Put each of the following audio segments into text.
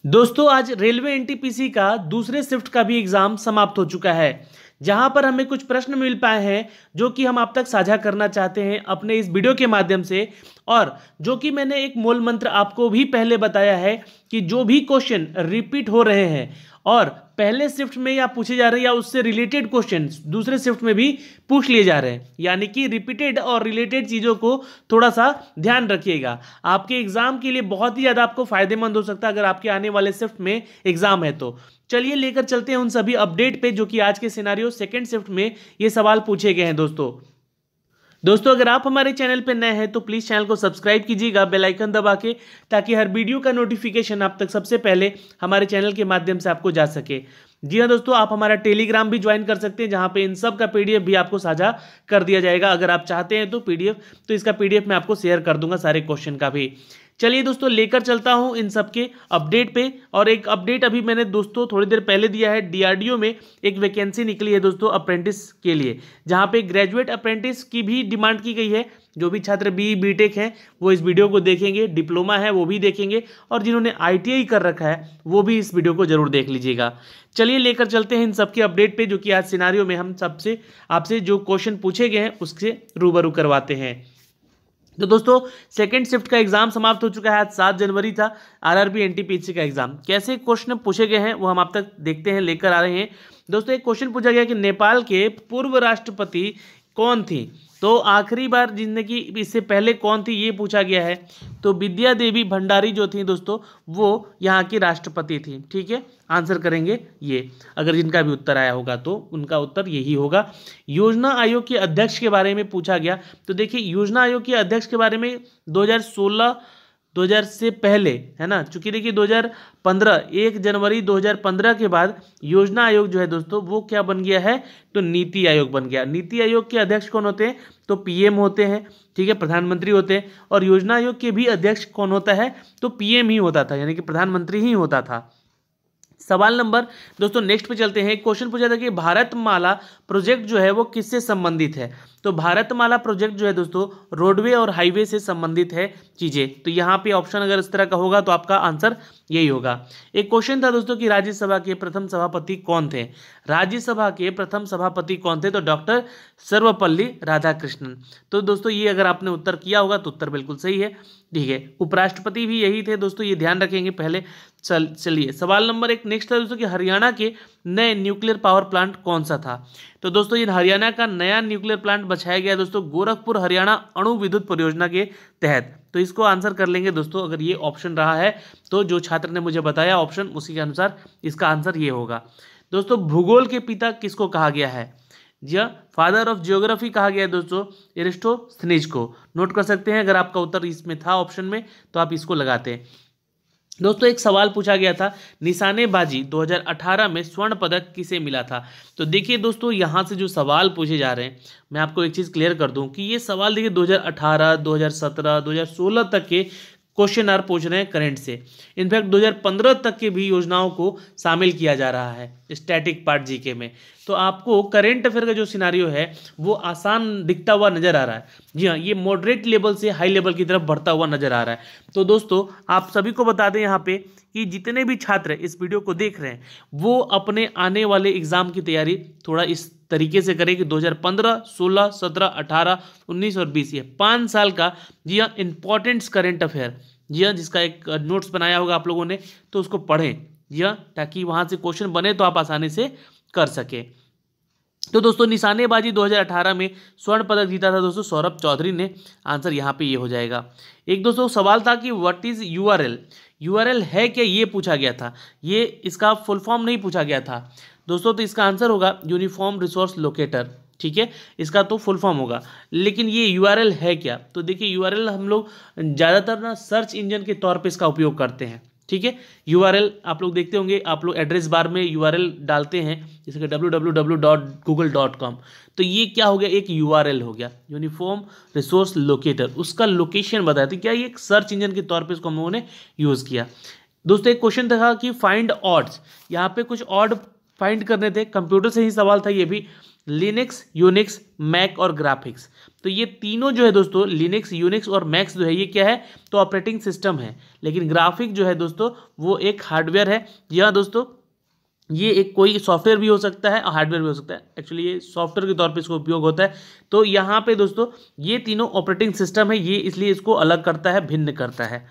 दोस्तों आज railway NTPC का दूसरे शिफ्ट का भी एग्जाम समाप्त हो चुका है, जहां पर हमें कुछ प्रश्न मिल पाए हैं जो कि हम आप तक साझा करना चाहते हैं अपने इस वीडियो के माध्यम से। और जो कि मैंने एक मूल मंत्र आपको भी पहले बताया है कि जो भी क्वेश्चन रिपीट हो रहे हैं और पहले शिफ्ट में या पूछे जा रहे हैं या उससे रिलेटेड क्वेश्चन दूसरे शिफ्ट में भी पूछ लिए जा रहे हैं, यानी कि रिपीटेड और रिलेटेड चीज़ों को थोड़ा सा ध्यान रखिएगा। आपके एग्जाम के लिए बहुत ही ज़्यादा आपको फायदेमंद हो सकता है अगर आपके आने वाले शिफ्ट में एग्जाम है तो। चलिए लेकर चलते हैं उन सभी अपडेट पे जो कि आज के सिनेरियो सेकंड शिफ्ट में ये सवाल पूछे गए हैं। दोस्तों अगर आप हमारे चैनल पर नए हैं तो प्लीज़ चैनल को सब्सक्राइब कीजिएगा बेल आइकन दबा के, ताकि हर वीडियो का नोटिफिकेशन आप तक सबसे पहले हमारे चैनल के माध्यम से आपको जा सके। जी हाँ दोस्तों, आप हमारा टेलीग्राम भी ज्वाइन कर सकते हैं जहाँ पे इन सब का पीडीएफ भी आपको साझा कर दिया जाएगा। अगर आप चाहते हैं तो पीडीएफ, तो इसका पीडीएफ मैं आपको शेयर कर दूंगा सारे क्वेश्चन का भी। चलिए दोस्तों लेकर चलता हूं इन सब के अपडेट पे। और एक अपडेट अभी मैंने दोस्तों थोड़ी देर पहले दिया है, डीआरडीओ में एक वैकेंसी निकली है दोस्तों अप्रेंटिस के लिए, जहां पे ग्रेजुएट अप्रेंटिस की भी डिमांड की गई है। जो भी छात्र बीटेक हैं वो इस वीडियो को देखेंगे, डिप्लोमा है वो भी देखेंगे, और जिन्होंने आईटीआई कर रखा है वो भी इस वीडियो को जरूर देख लीजिएगा। चलिए लेकर चलते हैं इन सबके अपडेट पे, जो कि आज सिनारियो में हम सबसे आपसे जो क्वेश्चन पूछे गए हैं उससे रूबरू करवाते हैं। तो दोस्तों सेकंड शिफ्ट का एग्जाम समाप्त हो चुका है। आज 7 जनवरी था आरआरबी एनटीपीसी का एग्जाम। कैसे क्वेश्चन पूछे गए हैं वो हम आप तक देखते हैं, लेकर आ रहे हैं। दोस्तों एक क्वेश्चन पूछा गया कि नेपाल के पूर्व राष्ट्रपति कौन थी। तो आखिरी बार जिंदगी इससे पहले कौन थी ये पूछा गया है। तो विद्या देवी भंडारी जो थी दोस्तों वो यहाँ की राष्ट्रपति थी। ठीक है, आंसर करेंगे ये। अगर जिनका भी उत्तर आया होगा तो उनका उत्तर यही होगा। योजना आयोग के अध्यक्ष के बारे में पूछा गया। तो देखिए योजना आयोग के अध्यक्ष के बारे में 2016 से पहले है ना, चूंकि देखिए 2015 1 जनवरी 2015 के बाद योजना आयोग जो है दोस्तों वो क्या बन गया है, तो नीति आयोग बन गया। नीति आयोग के अध्यक्ष कौन होते हैं, तो पीएम होते हैं। ठीक है, प्रधानमंत्री होते हैं। और योजना आयोग के भी अध्यक्ष कौन होता है, तो पीएम ही होता था, यानी कि प्रधानमंत्री ही होता था। सवाल नंबर दोस्तों नेक्स्ट पे चलते हैं। क्वेश्चन पूछा था कि भारतमाला प्रोजेक्ट जो है वो किससे संबंधित है। तो भारतमाला प्रोजेक्ट जो है दोस्तों रोडवे और हाईवे से संबंधित है चीजें। तो यहाँ पे ऑप्शन अगर इस तरह का होगा तो आपका आंसर यही होगा। एक क्वेश्चन था दोस्तों कि राज्यसभा के प्रथम सभापति कौन थे। राज्यसभा के प्रथम सभापति कौन थे, तो डॉक्टर सर्वपल्ली राधाकृष्णन। तो दोस्तों ये अगर आपने उत्तर किया होगा तो उत्तर बिल्कुल सही है। ठीक है, उपराष्ट्रपति भी यही थे दोस्तों, ये ध्यान रखेंगे पहले। चलिए सवाल नंबर 1 नेक्स्ट है दोस्तों कि हरियाणा के नए न्यूक्लियर पावर प्लांट कौन सा था। तो दोस्तों ये हरियाणा का नया न्यूक्लियर प्लांट बछाया गया दोस्तों गोरखपुर हरियाणा अणु विद्युत परियोजना के तहत। तो इसको आंसर कर लेंगे दोस्तों, अगर ये ऑप्शन रहा है तो जो छात्र ने मुझे बताया ऑप्शन उसी के अनुसार इसका आंसर ये होगा। दोस्तों भूगोल के पिता किसको कहा गया है, जी फादर ऑफ जियोग्राफी कहा गया है दोस्तों एरिस्टोस्थनीज को। नोट कर सकते हैं, अगर आपका उत्तर इसमें था ऑप्शन में तो आप इसको लगाते हैं। दोस्तों एक सवाल पूछा गया था निशानेबाजी 2018 में स्वर्ण पदक किसे मिला था। तो देखिए दोस्तों यहाँ से जो सवाल पूछे जा रहे हैं मैं आपको एक चीज़ क्लियर कर दूं कि ये सवाल देखिए 2018, 2017, 2016 तक के क्वेश्चन आर पूछ रहे हैं करंट से। इनफैक्ट 2015 तक के भी योजनाओं को शामिल किया जा रहा है स्टैटिक पार्ट जीके में। तो आपको करंट अफेयर का जो सिनारियो है वो आसान दिखता हुआ नजर आ रहा है। जी हाँ, ये मॉडरेट लेवल से हाई लेवल की तरफ बढ़ता हुआ नजर आ रहा है। तो दोस्तों आप सभी को बता दें यहाँ पे कि जितने भी छात्र इस वीडियो को देख रहे हैं वो अपने आने वाले एग्जाम की तैयारी थोड़ा इस तरीके से करें कि 2015, 16, 17, 18, 19 और 20 ये 5 साल का जी हाँ इंपॉर्टेंट्स करंट अफेयर, जी हाँ जिसका एक नोट्स बनाया होगा आप लोगों ने, तो उसको पढ़ें जी हाँ, ताकि वहाँ से क्वेश्चन बने तो आप आसानी से कर सके। तो दोस्तों निशानेबाजी 2018 में स्वर्ण पदक जीता था दोस्तों सौरभ चौधरी ने। आंसर यहाँ पे ये हो जाएगा। एक दोस्तों सवाल था कि व्हाट इज यूआरएल, यूआरएल है क्या ये पूछा गया था। ये इसका फुल फॉर्म नहीं पूछा गया था दोस्तों, तो इसका आंसर होगा यूनिफॉर्म रिसोर्स लोकेटर। ठीक है, इसका तो फुल फॉर्म होगा, लेकिन ये यूआरएल है क्या। तो देखिए यूआरएल हम लोग ज़्यादातर ना सर्च इंजन के तौर पे इसका उपयोग करते हैं। ठीक है, यूआरएल आप लोग देखते होंगे, आप लोग एड्रेस बार में यूआरएल डालते हैं जैसे कि www.google.com। तो ये क्या हो गया, एक यूआरएल हो गया यूनिफॉर्म रिसोर्स लोकेटर, उसका लोकेशन बताते क्या, ये एक सर्च इंजन के तौर पे इसको हम लोगों ने यूज़ किया। दोस्तों एक क्वेश्चन था कि फाइंड ऑड्स, यहाँ पे कुछ ऑड फाइंड करने थे, कंप्यूटर से ही सवाल था ये भी। लिनक्स, यूनिक्स, मैक और ग्राफिक्स। तो ये तीनों जो है दोस्तों, लिनक्स, यूनिक्स और मैक्स जो है ये क्या है, तो ऑपरेटिंग सिस्टम है। लेकिन ग्राफिक जो है दोस्तों वो एक हार्डवेयर है। जी हाँ दोस्तों, ये एक कोई सॉफ्टवेयर भी हो सकता है और हार्डवेयर भी हो सकता है। एक्चुअली ये सॉफ्टवेयर के तौर पे इसका उपयोग होता है। तो यहाँ पे दोस्तों ये तीनों ऑपरेटिंग सिस्टम है, ये इसलिए इसको अलग करता है, भिन्न करता है।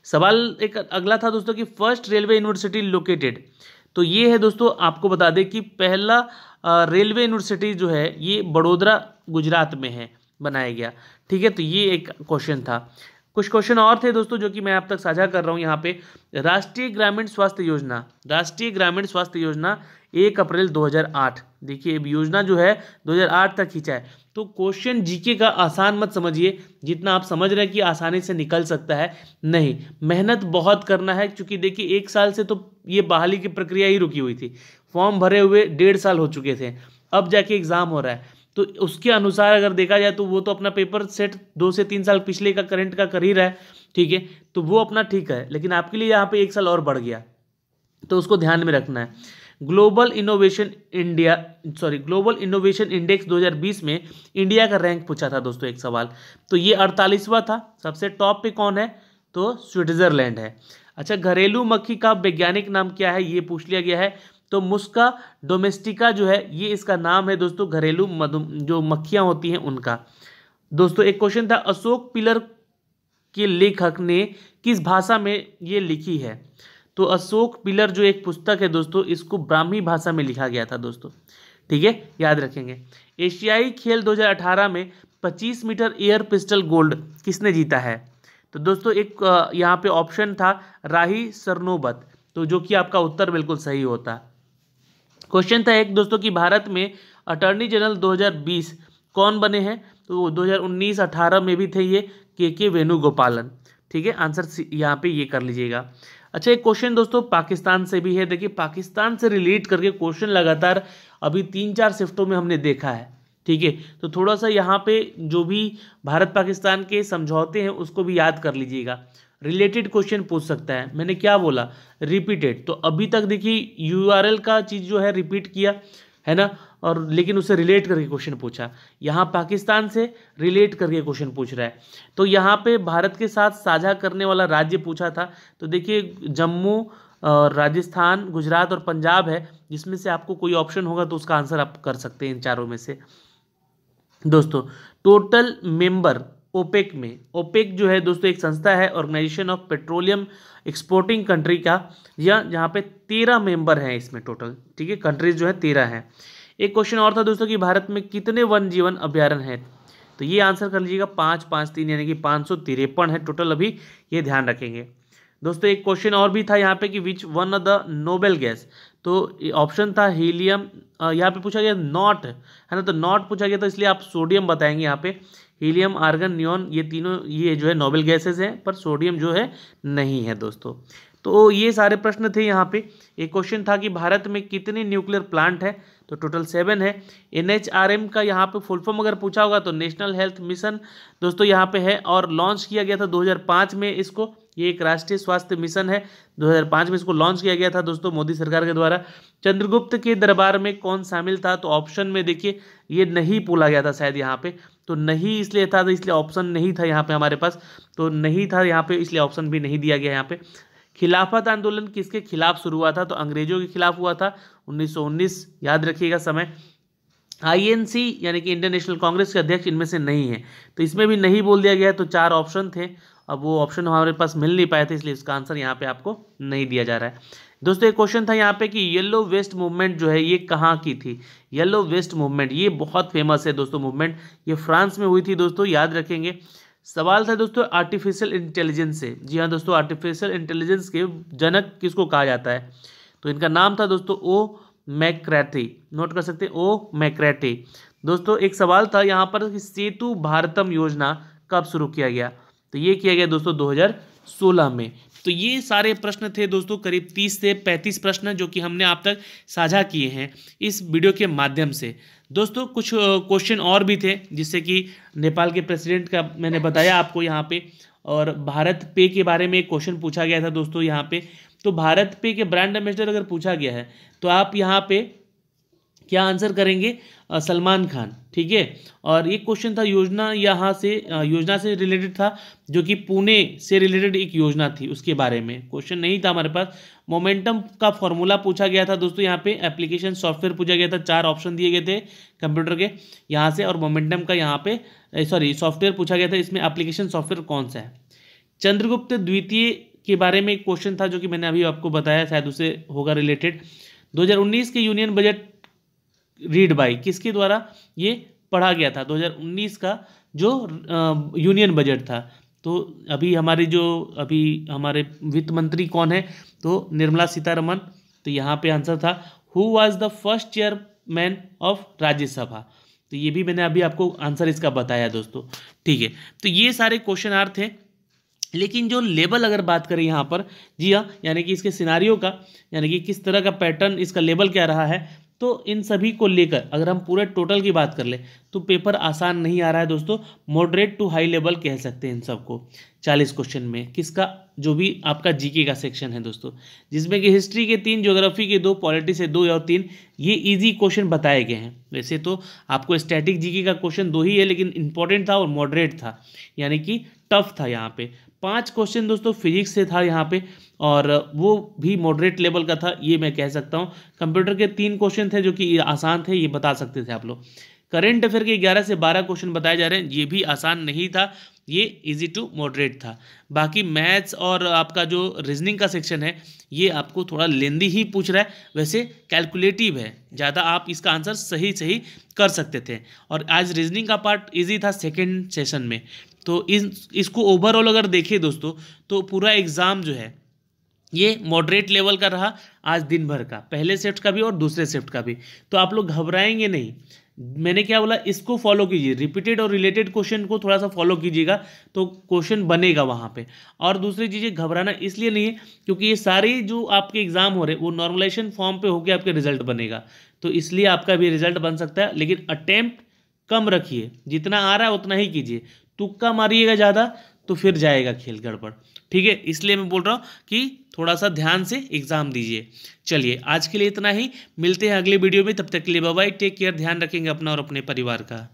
सवाल एक अगला था दोस्तों कि फर्स्ट रेलवे यूनिवर्सिटी लोकेटेड। तो ये है दोस्तों, आपको बता दें कि पहला रेलवे यूनिवर्सिटी जो है ये बड़ोदरा गुजरात में है, बनाया गया। ठीक है, तो ये एक क्वेश्चन था। कुछ क्वेश्चन और थे दोस्तों जो कि मैं आप तक साझा कर रहा हूँ यहाँ पे। राष्ट्रीय ग्रामीण स्वास्थ्य योजना, राष्ट्रीय ग्रामीण स्वास्थ्य योजना 1 अप्रैल 2008। देखिए योजना जो है 2008 तक खींचा है। तो क्वेश्चन जीके का आसान मत समझिए, जितना आप समझ रहे हैं कि आसानी से निकल सकता है, नहीं, मेहनत बहुत करना है। क्योंकि देखिए 1 साल से तो ये बहाली की प्रक्रिया ही रुकी हुई थी, फॉर्म भरे हुए 1.5 साल हो चुके थे, अब जाके एग्ज़ाम हो रहा है। तो उसके अनुसार अगर देखा जाए तो वो तो अपना पेपर सेट 2 से 3 साल पिछले का करंट का कर ही रहा है। ठीक है, तो वो अपना ठीक है, लेकिन आपके लिए यहाँ पे 1 साल और बढ़ गया, तो उसको ध्यान में रखना है। ग्लोबल इनोवेशन इंडेक्स 2020 में इंडिया का रैंक पूछा था दोस्तों एक सवाल। तो ये 48वां था। सबसे टॉप पे कौन है, तो स्विट्जरलैंड है। अच्छा, घरेलू मक्खी का वैज्ञानिक नाम क्या है, ये पूछ लिया गया है। तो मुस्का डोमेस्टिका जो है ये इसका नाम है दोस्तों, घरेलू जो मक्खियाँ होती हैं उनका। दोस्तों एक क्वेश्चन था, अशोक पिलर के लेखक ने किस भाषा में ये लिखी है। तो अशोक पिलर जो एक पुस्तक है दोस्तों, इसको ब्राह्मी भाषा में लिखा गया था दोस्तों। ठीक है, याद रखेंगे। एशियाई खेल 2018 में 25 मीटर एयर पिस्टल गोल्ड किसने जीता है। तो दोस्तों एक यहाँ पे ऑप्शन था राही सरनोबत, तो जो कि आपका उत्तर बिल्कुल सही होता। क्वेश्चन था एक दोस्तों कि भारत में अटॉर्नी जनरल 2020 कौन बने हैं। तो 2019-18 में भी थे ये के वेणुगोपालन। ठीक है, आंसर यहाँ पे ये कर लीजिएगा। अच्छा, एक क्वेश्चन दोस्तों पाकिस्तान से भी है। देखिए पाकिस्तान से रिलेट करके क्वेश्चन लगातार अभी 3-4 शिफ्टों में हमने देखा है। ठीक है, तो थोड़ा सा यहाँ पे जो भी भारत पाकिस्तान के समझौते हैं उसको भी याद कर लीजिएगा। रिलेटेड क्वेश्चन पूछ सकता है। मैंने क्या बोला, रिपीटेड। तो अभी तक देखिए यूआरएल का चीज़ जो है रिपीट किया है ना, और लेकिन उससे रिलेट करके क्वेश्चन पूछा। यहाँ पाकिस्तान से रिलेट करके क्वेश्चन पूछ रहा है। तो यहाँ पे भारत के साथ साझा करने वाला राज्य पूछा था। तो देखिए जम्मू, राजस्थान, गुजरात और पंजाब है, जिसमें से आपको कोई ऑप्शन होगा तो उसका आंसर आप कर सकते हैं इन चारों में से। दोस्तों टोटल मेंबर ओपेक में, ओपेक जो है दोस्तों एक संस्था है, organisation of petroleum exporting country का, या जहाँ पे 13 मेंबर हैं इसमें टोटल। ठीक है, कंट्रीज जो है 13 हैं। एक क्वेश्चन और था दोस्तों कि भारत में कितने वन जीवन अभ्यारण्य हैं। तो ये आंसर कर लीजिएगा 553, यानी कि 553 है टोटल अभी, ये ध्यान रखेंगे। दोस्तों एक क्वेश्चन और भी था यहाँ पे कि which one of the noble gas. तो ऑप्शन था हीलियम, यहाँ पे पूछा गया नॉट है ना, तो नॉट पूछा गया, तो इसलिए आप सोडियम बताएंगे यहाँ पे। हीलियम, आर्गन, नियॉन, ये तीनों ये जो है नोबेल गैसेस हैं, पर सोडियम जो है नहीं है दोस्तों। तो ये सारे प्रश्न थे यहाँ पे। एक क्वेश्चन था कि भारत में कितने न्यूक्लियर प्लांट है। तो टोटल 7 है। NHRM का यहाँ पे फुल फॉर्म अगर पूछा होगा तो नेशनल हेल्थ मिशन दोस्तों यहाँ पे है, और लॉन्च किया गया था 2005 में इसको। ये एक राष्ट्रीय स्वास्थ्य मिशन है, 2005 में इसको लॉन्च किया गया था दोस्तों मोदी सरकार के द्वारा। चंद्रगुप्त के दरबार में कौन शामिल था। तो ऑप्शन में देखिए ये नहीं बोला गया था शायद यहाँ पे, तो नहीं इसलिए था, तो इसलिए ऑप्शन नहीं था यहाँ पे हमारे पास, तो नहीं था यहाँ पे, इसलिए ऑप्शन भी नहीं दिया गया यहाँ पे। खिलाफत आंदोलन किसके खिलाफ शुरू हुआ था। तो अंग्रेजों के खिलाफ हुआ था 1919, याद रखिएगा समय। INC यानी कि इंडियन नेशनल कांग्रेस के अध्यक्ष इनमें से नहीं है, तो इसमें भी नहीं बोल दिया गया है। तो 4 ऑप्शन थे, अब वो ऑप्शन हमारे पास मिल नहीं पाए थे, इसलिए इसका आंसर यहाँ पे आपको नहीं दिया जा रहा है। दोस्तों एक क्वेश्चन था यहाँ पे कि येलो वेस्ट मूवमेंट जो है ये कहाँ की थी। येलो वेस्ट मूवमेंट ये बहुत फेमस है दोस्तों मूवमेंट, ये फ्रांस में हुई थी दोस्तों, याद रखेंगे। सवाल था दोस्तों आर्टिफिशियल इंटेलिजेंस से। जी हाँ दोस्तों, आर्टिफिशियल इंटेलिजेंस के जनक किसको कहा जाता है। तो इनका नाम था दोस्तों ओ मैक्रार्थी, नोट कर सकते हैं ओ मैक्रार्थी। दोस्तों एक सवाल था यहाँ पर कि सेतु भारतम योजना कब शुरू किया गया। तो ये किया गया दोस्तों 2016 में। तो ये सारे प्रश्न थे दोस्तों, करीब 30 से 35 प्रश्न जो कि हमने आप तक साझा किए हैं इस वीडियो के माध्यम से। दोस्तों कुछ क्वेश्चन और भी थे, जिससे कि नेपाल के प्रेसिडेंट का मैंने बताया आपको यहाँ पे, और भारत पे के बारे में एक क्वेश्चन पूछा गया था दोस्तों यहाँ पे। तो भारत पे के ब्रांड एम्बेसडर अगर पूछा गया है तो आप यहाँ पे क्या आंसर करेंगे? सलमान खान। ठीक है, और एक क्वेश्चन था योजना, योजना से रिलेटेड था, जो कि पुणे से रिलेटेड एक योजना थी, उसके बारे में क्वेश्चन नहीं था हमारे पास। मोमेंटम का फॉर्मूला पूछा गया था दोस्तों, यहाँ पे एप्लीकेशन सॉफ्टवेयर पूछा गया था, 4 ऑप्शन दिए गए थे कंप्यूटर के यहाँ से, और मोमेंटम का यहाँ पे सॉफ्टवेयर पूछा गया था, इसमें एप्लीकेशन सॉफ्टवेयर कौन सा है। चंद्रगुप्त द्वितीय के बारे में एक क्वेश्चन था, जो कि मैंने अभी आपको बताया, शायद उससे होगा रिलेटेड। 2019 के यूनियन बजट रीड बाय किसके द्वारा ये पढ़ा गया था? 2019 का जो यूनियन बजट था, तो अभी हमारे वित्त मंत्री कौन है? तो निर्मला सीतारमन। तो यहाँ पे आंसर था who was the first chairman of Rajya Sabha. तो ये भी मैंने अभी आपको आंसर इसका बताया दोस्तों। ठीक है, तो ये सारे क्वेश्चन आर थे। लेकिन जो लेवल अगर बात करें यहाँ पर, जी हाँ, यानी कि इसके सिनारियो का, यानी कि किस तरह का पैटर्न, इसका लेवल क्या रहा है, तो इन सभी को लेकर अगर हम पूरे टोटल की बात कर ले तो पेपर आसान नहीं आ रहा है दोस्तों, मॉडरेट टू हाई लेवल कह सकते हैं इन सबको। 40 क्वेश्चन में किसका, जो भी आपका जीके का सेक्शन है दोस्तों, जिसमें कि हिस्ट्री के 3, ज्योग्राफी के 2, पॉलिटी से 2 और 3 ये इजी क्वेश्चन बताए गए हैं। वैसे तो आपको स्टैटिक जीके का क्वेश्चन 2 ही है, लेकिन इंपॉर्टेंट था और मॉडरेट था, यानी कि टफ था। यहाँ पे 5 क्वेश्चन दोस्तों फिजिक्स से था यहाँ पे, और वो भी मॉडरेट लेवल का था, ये मैं कह सकता हूँ। कंप्यूटर के 3 क्वेश्चन थे जो कि आसान थे, ये बता सकते थे आप लोग। करंट अफेयर के 11 से 12 क्वेश्चन बताए जा रहे हैं, ये भी आसान नहीं था, ये इजी टू मॉडरेट था। बाकी मैथ्स और आपका जो रीजनिंग का सेक्शन है, ये आपको थोड़ा लेंदी ही पूछ रहा है, वैसे कैलकुलेटिव है ज़्यादा, आप इसका आंसर सही कर सकते थे। और आज रीजनिंग का पार्ट इजी था सेकेंड सेशन में। तो इसको ओवरऑल अगर देखें दोस्तों, तो पूरा एग्ज़ाम जो है ये मॉडरेट लेवल का रहा आज दिन भर का, पहले शिफ्ट का भी और दूसरे शिफ्ट का भी। तो आप लोग घबराएंगे नहीं, मैंने क्या बोला, इसको फॉलो कीजिए, रिपीटेड और रिलेटेड क्वेश्चन को थोड़ा सा फॉलो कीजिएगा, तो क्वेश्चन बनेगा वहाँ पे। और दूसरी चीज़ें घबराना इसलिए नहीं है क्योंकि ये सारे जो आपके एग्जाम हो रहे हैं वो नॉर्मलाइजेशन फॉर्म पे होकर आपके रिजल्ट बनेगा, तो इसलिए आपका भी रिजल्ट बन सकता है। लेकिन अटेम्प्ट कम रखिए, जितना आ रहा है उतना ही कीजिए, तुक्का मारिएगा ज़्यादा तो फिर जाएगा खेल गड़बड़। ठीक है, इसलिए मैं बोल रहा हूँ कि थोड़ा सा ध्यान से एग्जाम दीजिए। चलिए आज के लिए इतना ही, मिलते हैं अगले वीडियो में, तब तक के लिए बाय बाय, टेक केयर, ध्यान रखेंगे अपना और अपने परिवार का।